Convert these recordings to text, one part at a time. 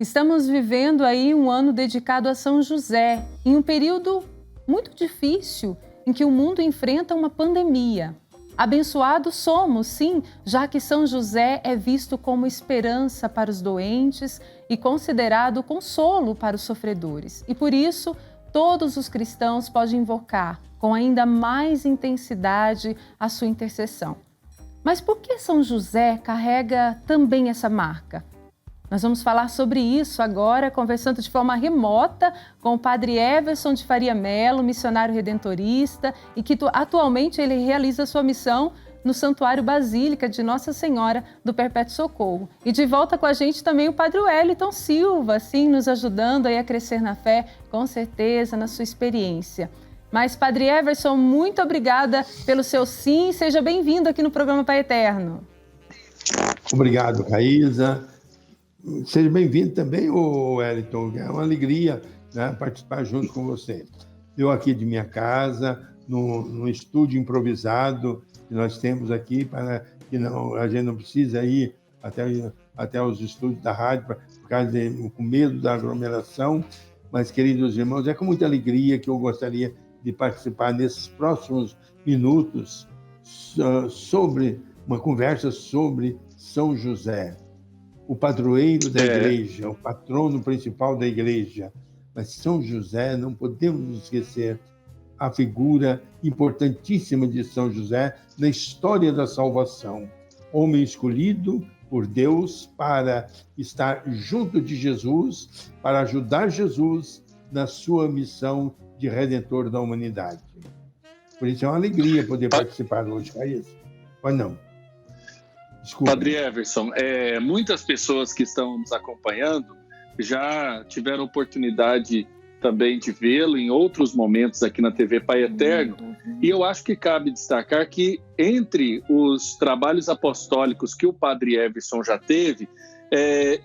Estamos vivendo aí um ano dedicado a São José, em um período muito difícil, em que o mundo enfrenta uma pandemia. Abençoados somos, sim, já que São José é visto como esperança para os doentes e considerado consolo para os sofredores. E por isso, todos os cristãos podem invocar com ainda mais intensidade a sua intercessão. Mas por que São José carrega também essa marca? Nós vamos falar sobre isso agora, conversando de forma remota com o Padre Everson de Faria Melo, missionário redentorista, e que atualmente ele realiza sua missão no Santuário Basílica de Nossa Senhora do Perpétuo Socorro. E de volta com a gente também o Padre Wellington Silva, assim, nos ajudando aí a crescer na fé, com certeza, na sua experiência. Mas, Padre Everson, muito obrigada pelo seu sim, seja bem-vindo aqui no programa Pai Eterno. Obrigado, Raíza. Seja bem-vindo também, Wellington. É uma alegria, né, participar junto com você. Eu aqui de minha casa, no estúdio improvisado que nós temos aqui, para que a gente não precisa ir até os estúdios da rádio, por causa com medo da aglomeração. Mas, queridos irmãos, é com muita alegria que eu gostaria de participar nesses próximos minutos sobre uma conversa sobre São José, o padroeiro da igreja, o patrono principal da igreja. Mas São José, não podemos esquecer a figura importantíssima de São José na história da salvação. Homem escolhido por Deus para estar junto de Jesus, para ajudar Jesus na sua missão de redentor da humanidade. Por isso é uma alegria poder participar hoje, Raíssa. Ou não? Desculpa. Padre Everson, muitas pessoas que estão nos acompanhando já tiveram oportunidade também de vê-lo em outros momentos aqui na TV Pai Eterno, e eu acho que cabe destacar que entre os trabalhos apostólicos que o Padre Everson já teve,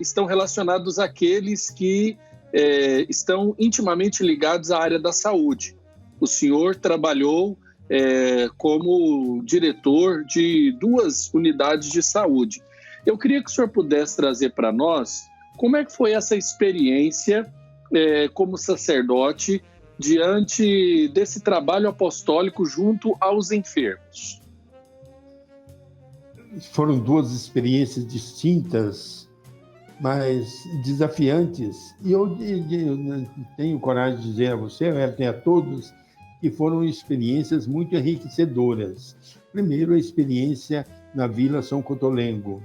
estão relacionados àqueles que estão intimamente ligados à área da saúde. O senhor trabalhou como diretor de 2 unidades de saúde. Eu queria que o senhor pudesse trazer para nós como é que foi essa experiência como sacerdote diante desse trabalho apostólico junto aos enfermos. Foram 2 experiências distintas, mas desafiantes. E eu tenho coragem de dizer a você, a todos, que foram experiências muito enriquecedoras. Primeiro, a experiência na Vila São Cotolengo.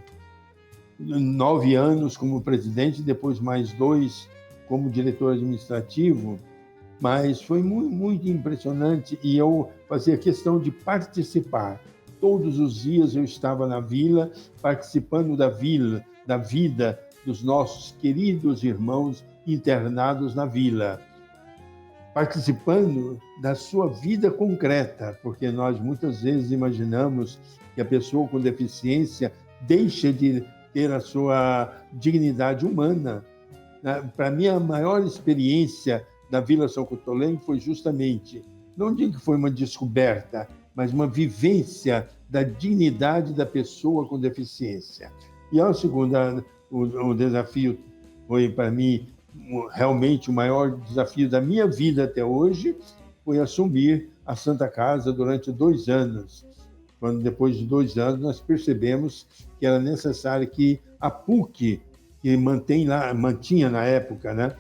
9 anos como presidente, depois mais 2 como diretor administrativo, mas foi muito, muito impressionante e eu fazia questão de participar. Todos os dias eu estava na vila, participando da vida dos nossos queridos irmãos internados na vila, participando da sua vida concreta, porque nós muitas vezes imaginamos que a pessoa com deficiência deixa de ter a sua dignidade humana. Para mim, a maior experiência da Vila São Cotolengo foi justamente, não digo que foi uma descoberta, mas uma vivência da dignidade da pessoa com deficiência. E a segunda, o desafio foi para mim realmente o maior desafio da minha vida até hoje, foi assumir a Santa Casa durante 2 anos. Quando depois de 2 anos nós percebemos que era necessário que a PUC, que mantinha na época, né,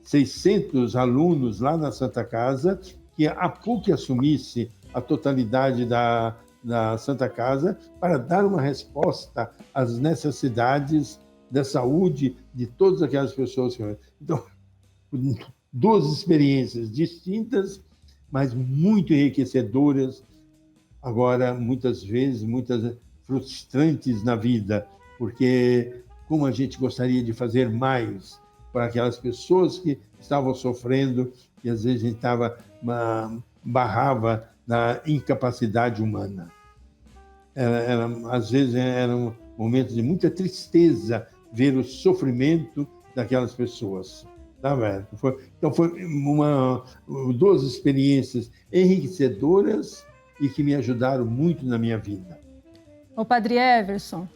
600 alunos lá na Santa Casa, que a PUC assumisse a totalidade da Santa Casa para dar uma resposta às necessidades da saúde de todas aquelas pessoas. Então, 2 experiências distintas, mas muito enriquecedoras, agora, muitas vezes, muitas frustrantes na vida, porque como a gente gostaria de fazer mais para aquelas pessoas que estavam sofrendo e às vezes a gente barrava na incapacidade humana. Às vezes eram momentos de muita tristeza ver o sofrimento daquelas pessoas. Tá vendo? Então, foi 2 experiências enriquecedoras e que me ajudaram muito na minha vida. Ô Padre Everson,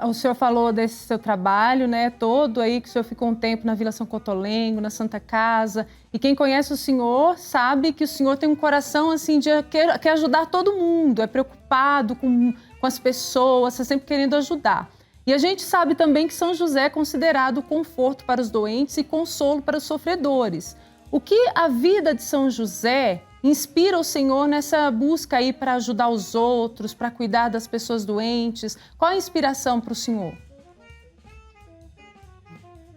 O senhor falou desse seu trabalho, né, todo aí, que o senhor ficou um tempo na Vila São Cotolengo, na Santa Casa. E quem conhece o senhor sabe que o senhor tem um coração assim de quer ajudar todo mundo, é preocupado com as pessoas, está sempre querendo ajudar. E a gente sabe também que São José é considerado conforto para os doentes e consolo para os sofredores. O que a vida de São José inspira o Senhor nessa busca aí para ajudar os outros, para cuidar das pessoas doentes? Qual a inspiração para o Senhor?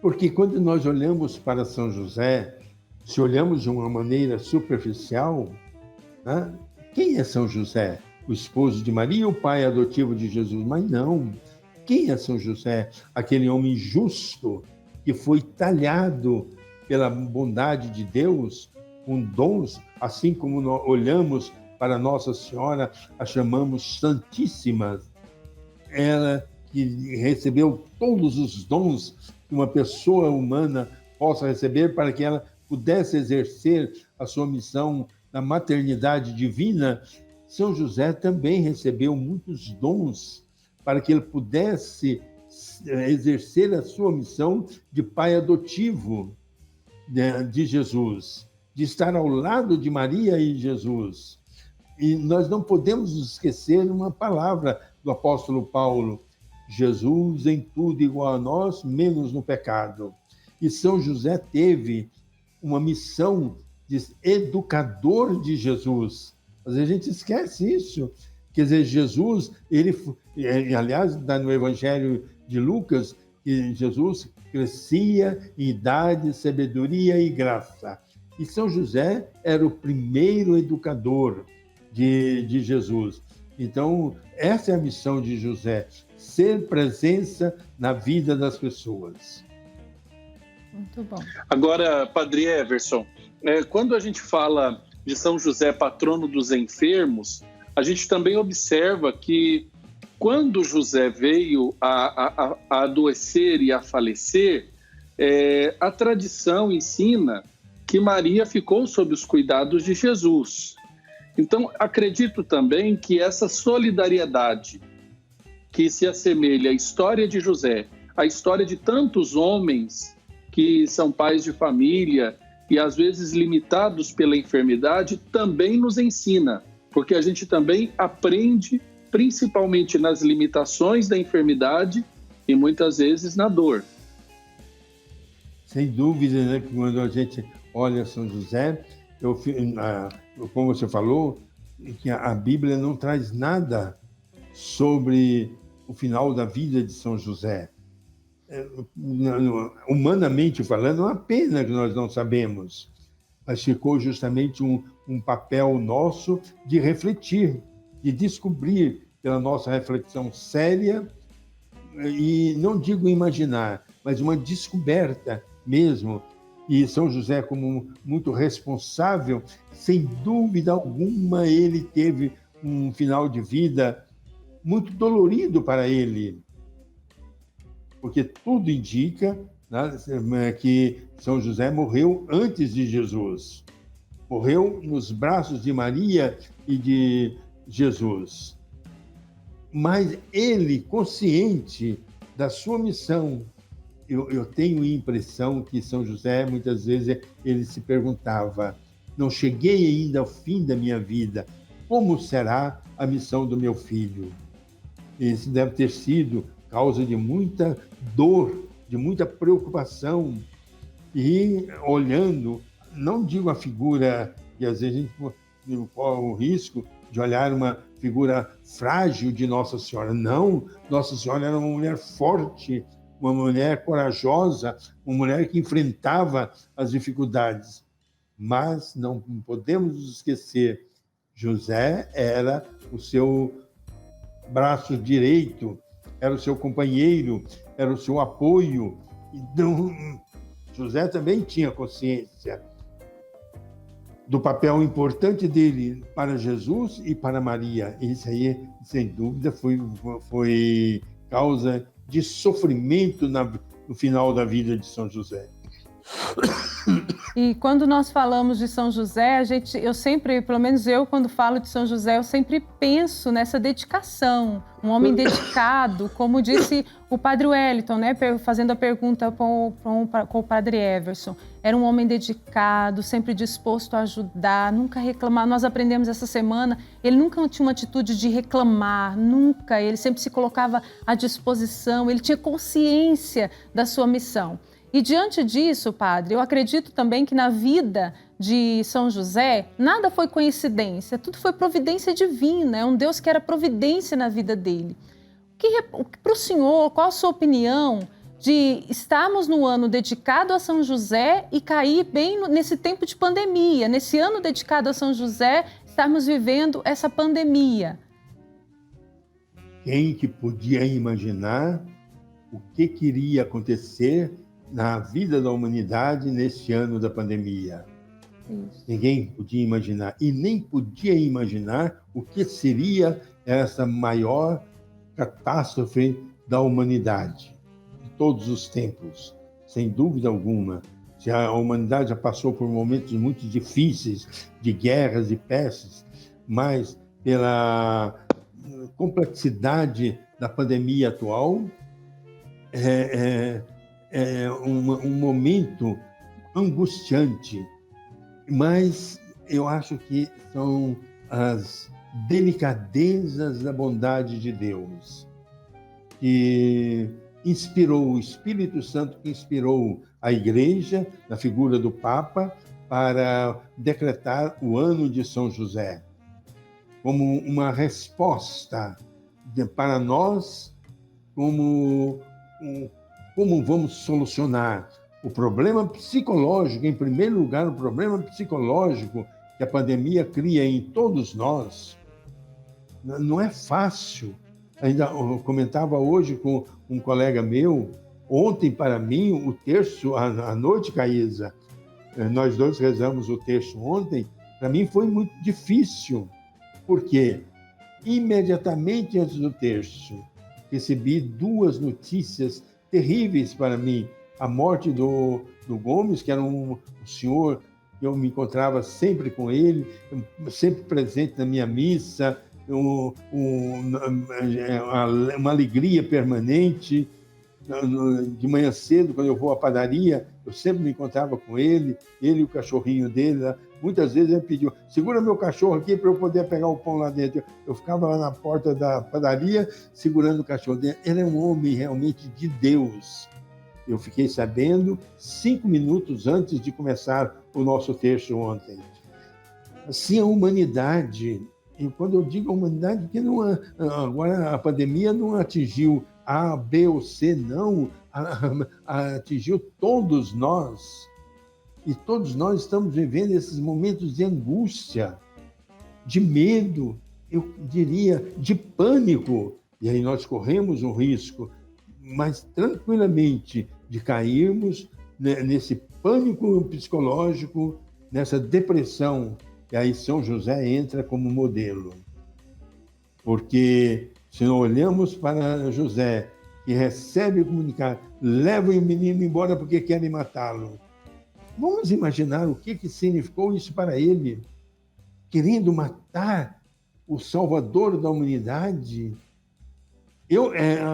Porque quando nós olhamos para São José, se olhamos de uma maneira superficial, né? Quem é São José? O esposo de Maria, o pai adotivo de Jesus? Mas não. Quem é São José? Aquele homem justo que foi talhado pela bondade de Deus, com dons, assim como nós olhamos para Nossa Senhora, a chamamos Santíssima. Ela que recebeu todos os dons que uma pessoa humana possa receber para que ela pudesse exercer a sua missão na maternidade divina. São José também recebeu muitos dons para que ele pudesse exercer a sua missão de pai adotivo de Jesus, de estar ao lado de Maria e Jesus. E nós não podemos esquecer uma palavra do apóstolo Paulo: Jesus em tudo igual a nós, menos no pecado. E São José teve uma missão de educador de Jesus. Às vezes a gente esquece isso. Quer dizer, Jesus, aliás, no Evangelho de Lucas, que Jesus crescia em idade, sabedoria e graça. E São José era o primeiro educador de Jesus. Então, essa é a missão de José, ser presença na vida das pessoas. Muito bom. Agora, Padre Everson, quando a gente fala de São José, patrono dos enfermos, a gente também observa que quando José veio a adoecer e a falecer, a tradição ensina que Maria ficou sob os cuidados de Jesus. Então, acredito também que essa solidariedade que se assemelha à história de José, à história de tantos homens que são pais de família e às vezes limitados pela enfermidade, também nos ensina, porque a gente também aprende principalmente nas limitações da enfermidade e muitas vezes na dor. Sem dúvida, né, que quando a gente olha São José, como você falou, que a Bíblia não traz nada sobre o final da vida de São José. Humanamente falando, é uma pena que nós não sabemos, mas ficou justamente um papel nosso de refletir, de descobrir pela nossa reflexão séria, e não digo imaginar, mas uma descoberta mesmo. E São José, como muito responsável, sem dúvida alguma, ele teve um final de vida muito dolorido para ele, porque tudo indica, né, que São José morreu antes de Jesus. Morreu nos braços de Maria e de Jesus. Mas ele, consciente da sua missão, eu tenho a impressão que São José, muitas vezes, ele se perguntava: não cheguei ainda ao fim da minha vida, como será a missão do meu filho? Isso deve ter sido causa de muita dor, de muita preocupação. E olhando, não digo a figura, que às vezes a gente corre o risco de olhar uma figura frágil de Nossa Senhora. Não, Nossa Senhora era uma mulher forte, uma mulher corajosa, uma mulher que enfrentava as dificuldades. Mas não podemos esquecer, José era o seu braço direito, era o seu companheiro, era o seu apoio. Então, José também tinha consciência do papel importante dele para Jesus e para Maria. Isso aí, sem dúvida, foi causa de sofrimento no final da vida de São José. E quando nós falamos de São José, eu sempre, pelo menos eu, quando falo de São José, eu sempre penso nessa dedicação. Um homem dedicado, como disse o Padre Wellington, né, fazendo a pergunta com o Padre Everson. Era um homem dedicado, sempre disposto a ajudar, nunca reclamar. Nós aprendemos essa semana, ele nunca tinha uma atitude de reclamar, nunca. Ele sempre se colocava à disposição, ele tinha consciência da sua missão. E diante disso, padre, eu acredito também que na vida de São José, nada foi coincidência, tudo foi providência divina, é um Deus que era providência na vida dele. Para o senhor, qual a sua opinião de estarmos no ano dedicado a São José e cair bem nesse tempo de pandemia, nesse ano dedicado a São José, estarmos vivendo essa pandemia? Quem que podia imaginar o que iria acontecer na vida da humanidade neste ano da pandemia? Isso. Ninguém podia imaginar, e nem podia imaginar o que seria essa maior catástrofe da humanidade, de todos os tempos, sem dúvida alguma. A humanidade já passou por momentos muito difíceis, de guerras e pestes, mas pela complexidade da pandemia atual, é um momento angustiante, mas eu acho que são as delicadezas da bondade de Deus que inspirou, o Espírito Santo que inspirou a Igreja, na figura do Papa, para decretar o ano de São José, como uma resposta para nós, como vamos solucionar o problema psicológico, em primeiro lugar, o problema psicológico que a pandemia cria em todos nós. Não é fácil. Ainda eu comentava hoje com um colega meu, ontem para mim, o terço à noite, Caísa, nós dois rezamos o terço ontem, para mim foi muito difícil, porque imediatamente antes do terço, recebi duas notícias terríveis para mim. A morte do Gomes, que era um senhor que eu me encontrava sempre com ele, sempre presente na minha missa, uma alegria permanente. De manhã cedo, quando eu vou à padaria, eu sempre me encontrava com ele e o cachorrinho dele. Muitas vezes ele pediu, segura meu cachorro aqui para eu poder pegar o pão lá dentro. Eu ficava lá na porta da padaria, segurando o cachorro dele. Ele é um homem realmente de Deus. Eu fiquei sabendo 5 minutos antes de começar o nosso terço ontem. Assim, a humanidade, e quando eu digo a humanidade, porque agora a pandemia não atingiu A, B ou C, não, atingiu todos nós. E todos nós estamos vivendo esses momentos de angústia, de medo, eu diria, de pânico. E aí nós corremos um risco, mas tranquilamente, de cairmos nesse pânico psicológico, nessa depressão. E aí São José entra como modelo. Porque se nós olhamos para José, que recebe o comunicado, leva o menino embora porque querem matá-lo. Vamos imaginar o que significou isso para ele, querendo matar o Salvador da humanidade.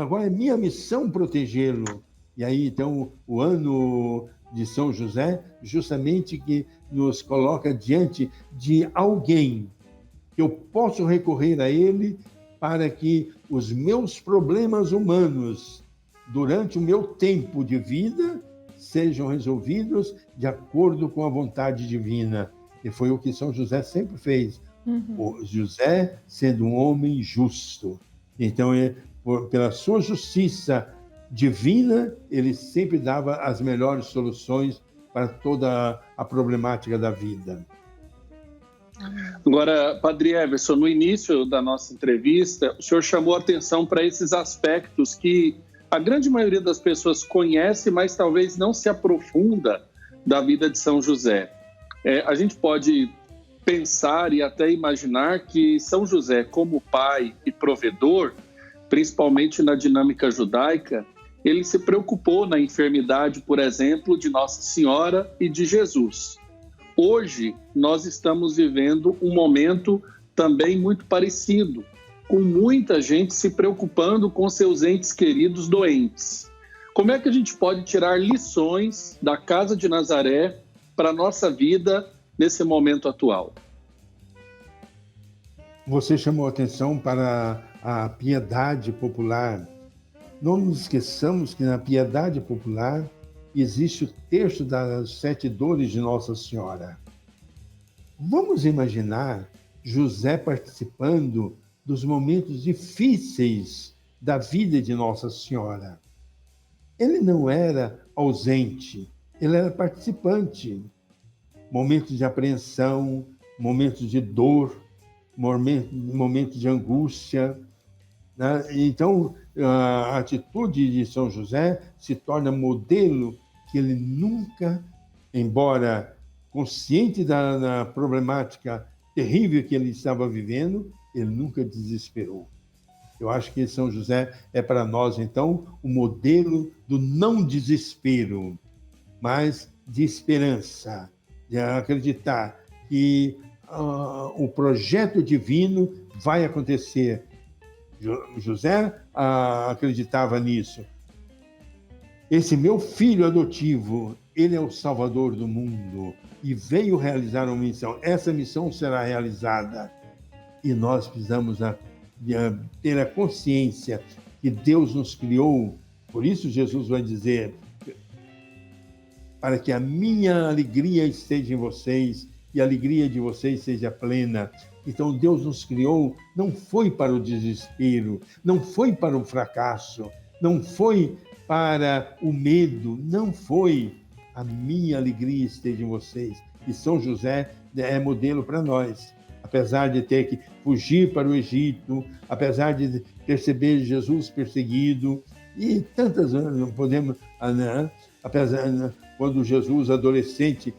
Agora é minha missão protegê-lo. E aí, então, o ano de São José, justamente que nos coloca diante de alguém que eu posso recorrer a ele para que os meus problemas humanos, durante o meu tempo de vida, sejam resolvidos de acordo com a vontade divina. E foi o que São José sempre fez. O José sendo um homem justo. Então, pela sua justiça divina, ele sempre dava as melhores soluções para toda a problemática da vida. Agora, Padre Everson, no início da nossa entrevista, o senhor chamou a atenção para esses aspectos que a grande maioria das pessoas conhece, mas talvez não se aprofunda da vida de São José. A gente pode pensar e até imaginar que São José, como pai e provedor, principalmente na dinâmica judaica, ele se preocupou na enfermidade, por exemplo, de Nossa Senhora e de Jesus. Hoje, nós estamos vivendo um momento também muito parecido, com muita gente se preocupando com seus entes queridos doentes. Como é que a gente pode tirar lições da Casa de Nazaré para a nossa vida nesse momento atual? Você chamou atenção para a piedade popular. Não nos esqueçamos que na piedade popular existe o terço das 7 dores de Nossa Senhora. Vamos imaginar José participando dos momentos difíceis da vida de Nossa Senhora. Ele não era ausente, ele era participante. Momentos de apreensão, momentos de dor, momentos de angústia, né? Então, a atitude de São José se torna modelo que ele nunca, embora consciente da problemática terrível que ele estava vivendo, ele nunca desesperou. Eu acho que São José é para nós, então, o modelo do não desespero, mas de esperança, de acreditar que o projeto divino vai acontecer. José acreditava nisso. Esse meu filho adotivo, ele é o Salvador do mundo e veio realizar uma missão. Essa missão será realizada e nós precisamos ter a consciência que Deus nos criou. Por isso Jesus vai dizer, para que a minha alegria esteja em vocês e a alegria de vocês seja plena. Então Deus nos criou, não foi para o desespero, não foi para o fracasso, não foi para o medo, não foi. A minha alegria esteja em vocês. E São José é modelo para nós. Apesar de ter que fugir para o Egito, apesar de perceber Jesus perseguido, e tantas, não podemos, apesar, quando Jesus, adolescente,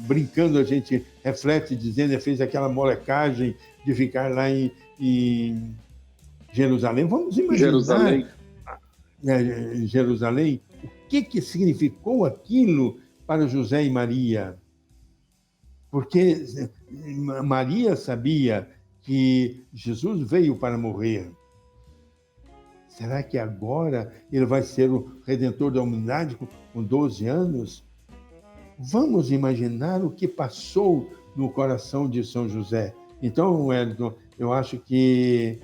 brincando, a gente reflete, dizendo, fez aquela molecagem de ficar lá em Jerusalém. Vamos imaginar Jerusalém, o que significou aquilo para José e Maria? Porque Maria sabia que Jesus veio para morrer. Será que agora ele vai ser o Redentor da humanidade com 12 anos? Vamos imaginar o que passou no coração de São José. Então, Wellington, eu acho que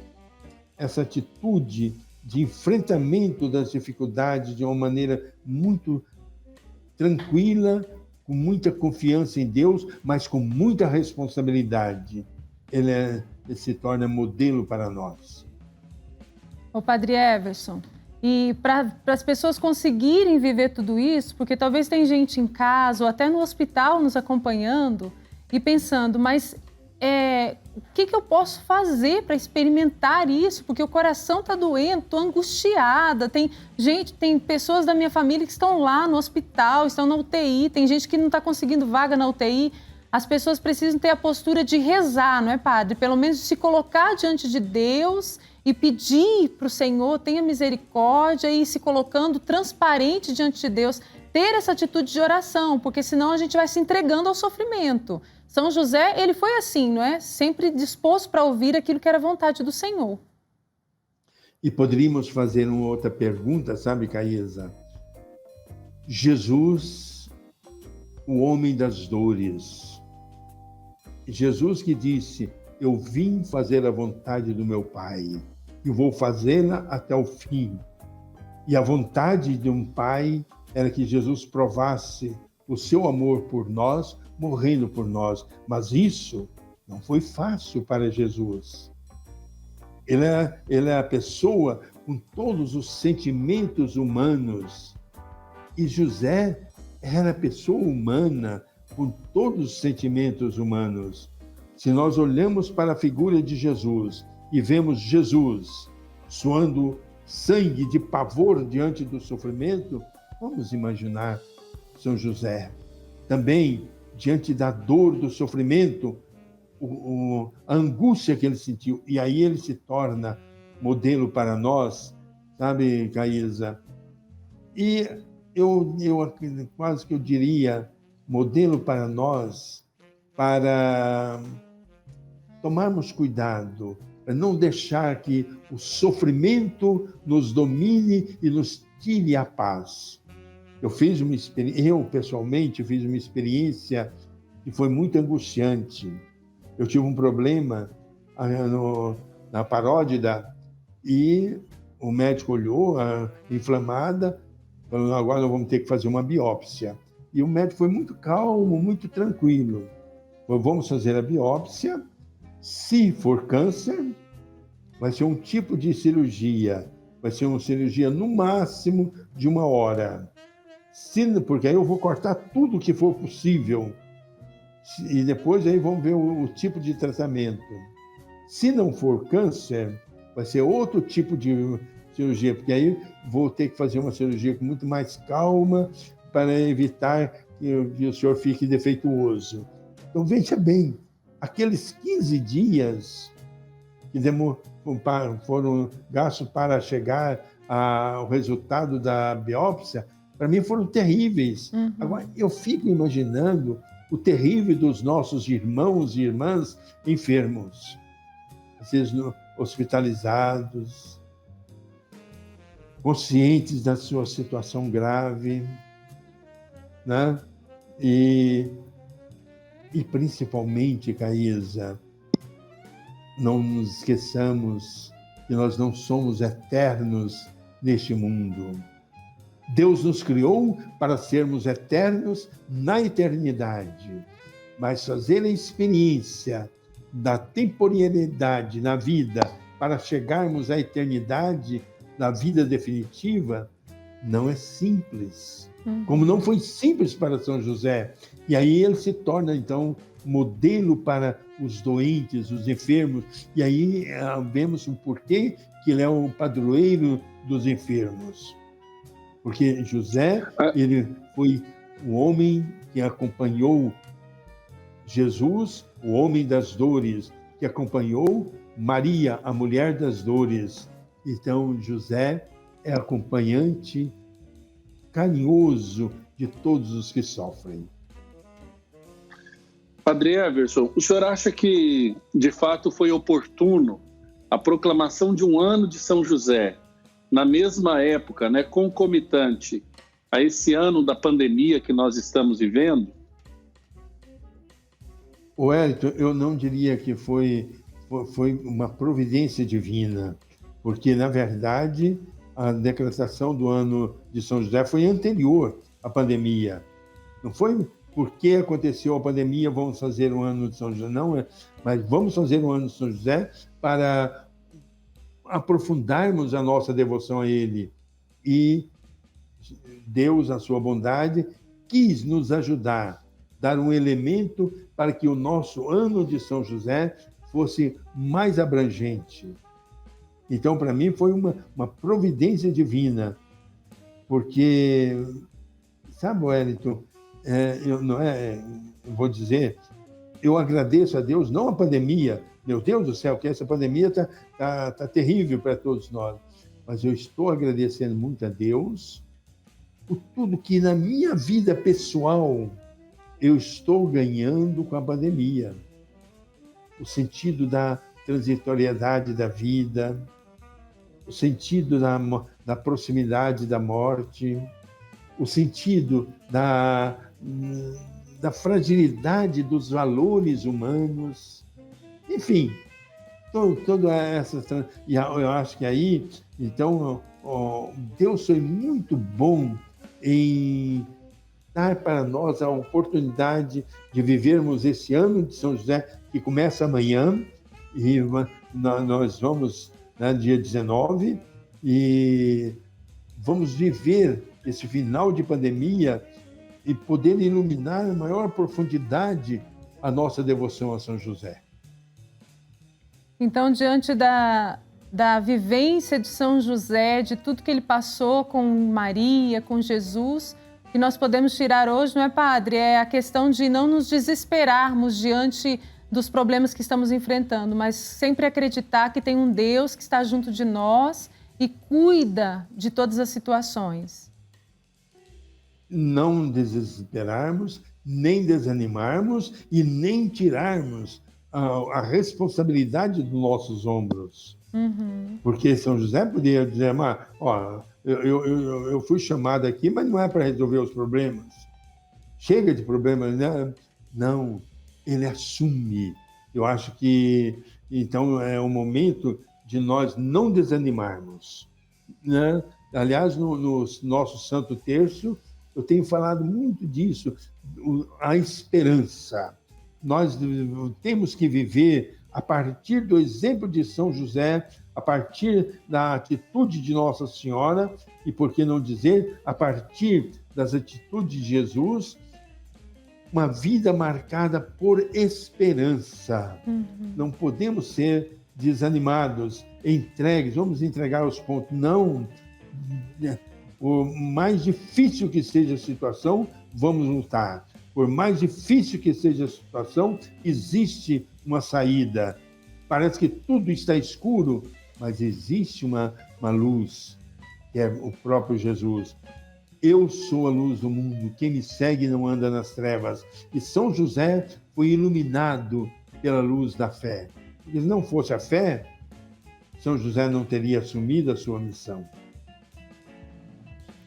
essa atitude de enfrentamento das dificuldades de uma maneira muito tranquila, com muita confiança em Deus, mas com muita responsabilidade, ele se torna modelo para nós. Ô, Padre Everson, e para as pessoas conseguirem viver tudo isso, porque talvez tem gente em casa ou até no hospital nos acompanhando e pensando, mas o que eu posso fazer para experimentar isso? Porque o coração está doendo, estou angustiada, tem pessoas da minha família que estão lá no hospital, estão na UTI, tem gente que não está conseguindo vaga na UTI. As pessoas precisam ter a postura de rezar, não é, Padre? Pelo menos de se colocar diante de Deus e pedir para o Senhor, tenha misericórdia, e se colocando transparente diante de Deus, ter essa atitude de oração, porque senão a gente vai se entregando ao sofrimento. São José, ele foi assim, não é? Sempre disposto para ouvir aquilo que era vontade do Senhor. E poderíamos fazer uma outra pergunta, sabe, Caísa? Jesus, o homem das dores. Jesus que disse, eu vim fazer a vontade do meu Pai e vou fazê-la até o fim. E a vontade de um Pai era que Jesus provasse o seu amor por nós, morrendo por nós. Mas isso não foi fácil para Jesus. Ele é a pessoa com todos os sentimentos humanos. E José era a pessoa humana com todos os sentimentos humanos. Se nós olhamos para a figura de Jesus e vemos Jesus suando sangue de pavor diante do sofrimento, vamos imaginar São José também diante da dor, do sofrimento, a angústia que ele sentiu. E aí ele se torna modelo para nós, sabe, Caísa? E eu quase que eu diria, modelo para nós, para tomarmos cuidado, para não deixar que o sofrimento nos domine e nos tire a paz. Eu pessoalmente fiz uma experiência que foi muito angustiante. Eu tive um problema na parótida e o médico olhou inflamada, falou, agora nós vamos ter que fazer uma biópsia. E o médico foi muito calmo, muito tranquilo. Falou, vamos fazer a biópsia. Se for câncer, vai ser um tipo de cirurgia. Vai ser uma cirurgia no máximo de 1 hora. Porque aí eu vou cortar tudo que for possível. E depois aí vamos ver o tipo de tratamento. Se não for câncer, vai ser outro tipo de cirurgia, porque aí vou ter que fazer uma cirurgia com muito mais calma para evitar que o senhor fique defeituoso. Então, veja bem, aqueles 15 dias que foram gastos para chegar ao resultado da biópsia, para mim foram terríveis. Uhum. Agora, eu fico imaginando o terrível dos nossos irmãos e irmãs enfermos, às vezes hospitalizados, conscientes da sua situação grave, né? E principalmente, Caísa, não nos esqueçamos que nós não somos eternos neste mundo. Deus nos criou para sermos eternos na eternidade, mas fazer a experiência da temporalidade na vida para chegarmos à eternidade, na vida definitiva, não é simples. Como não foi simples para São José. E aí ele se torna, então, modelo para os doentes, os enfermos. E aí vemos o porquê que ele é o padroeiro dos enfermos. Porque José, ele foi o homem que acompanhou Jesus, o homem das dores, que acompanhou Maria, a mulher das dores. Então, José é acompanhante carinhoso de todos os que sofrem. Padre Everson, o senhor acha que, de fato, foi oportuno a proclamação de um ano de São José, na mesma época, né, concomitante a esse ano da pandemia que nós estamos vivendo? Wellington, eu não diria que foi uma providência divina, porque, na verdade, a decretação do ano de São José foi anterior à pandemia. Não foi porque aconteceu a pandemia, vamos fazer o ano de São José, não, mas vamos fazer o ano de São José para aprofundarmos a nossa devoção a ele. E Deus, na sua bondade, quis nos ajudar, dar um elemento para que o nosso ano de São José fosse mais abrangente. Então, para mim, foi uma providência divina, porque, sabe, Wellington, eu vou dizer, eu agradeço a Deus, não a pandemia, meu Deus do céu, que essa pandemia tá terrível para todos nós, mas eu estou agradecendo muito a Deus por tudo que na minha vida pessoal eu estou ganhando com a pandemia. O sentido da transitoriedade da vida, o sentido da proximidade da morte, o sentido da fragilidade dos valores humanos, enfim, toda essa... E eu acho que aí, então, Deus foi muito bom em dar para nós a oportunidade de vivermos esse ano de São José, que começa amanhã, e nós vamos, né, dia 19, e vamos viver esse final de pandemia e poder iluminar a maior profundidade a nossa devoção a São José. Então, diante da vivência de São José, de tudo que ele passou com Maria, com Jesus, que nós podemos tirar hoje, não é, Padre? É a questão de não nos desesperarmos diante dos problemas que estamos enfrentando, mas sempre acreditar que tem um Deus que está junto de nós e cuida de todas as situações. não desesperarmos, nem desanimarmos e nem tirarmos a responsabilidade dos nossos ombros. Porque São José podia dizer, mas, ó, eu fui chamado aqui, mas não é para resolver os problemas. Chega de problemas, né? Não, ele assume. Eu acho que, então, é o momento de nós não desanimarmos, né? Aliás, no nosso Santo Terço, eu tenho falado muito disso, a esperança. Nós temos que viver a partir do exemplo de São José, a partir da atitude de Nossa Senhora e, por que não dizer, a partir das atitudes de Jesus, uma vida marcada por esperança. Não podemos ser desanimados, entregues, vamos entregar os pontos. Não. Por mais difícil que seja a situação, vamos lutar. Por mais difícil que seja a situação, existe uma saída. Parece que tudo está escuro, mas existe uma luz, que é o próprio Jesus. Eu sou a luz do mundo, quem me segue não anda nas trevas. E São José foi iluminado pela luz da fé. Porque se não fosse a fé, São José não teria assumido a sua missão.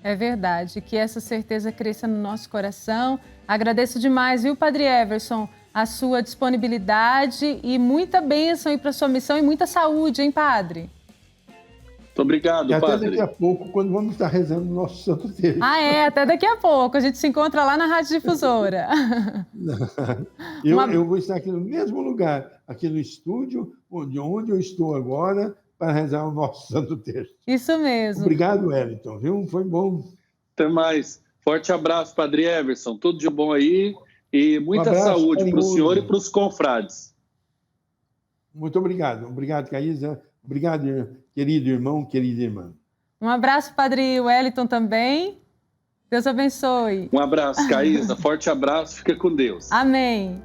É verdade, que essa certeza cresça no nosso coração. Agradeço demais, viu, Padre Everson, a sua disponibilidade e muita bênção aí para a sua missão e muita saúde, hein, Padre? Muito obrigado, e até Padre. daqui a pouco, quando vamos estar rezando o nosso Santo Terço. Até daqui a pouco. A gente se encontra lá na Rádio Difusora. Eu vou estar aqui no mesmo lugar, aqui no estúdio, onde eu estou agora, para rezar o nosso Santo Terço. Isso mesmo. Obrigado, Wellington, viu? Foi bom. Até mais. Forte abraço, Padre Everson. Tudo de bom aí e muita saúde para o senhor e para os confrades. Muito obrigado. Obrigado, Caísa. Obrigado, querido irmão, querida irmã. Um abraço, Padre Wellington, também. Deus abençoe. Um abraço, Caísa. Forte abraço. Fica com Deus. Amém.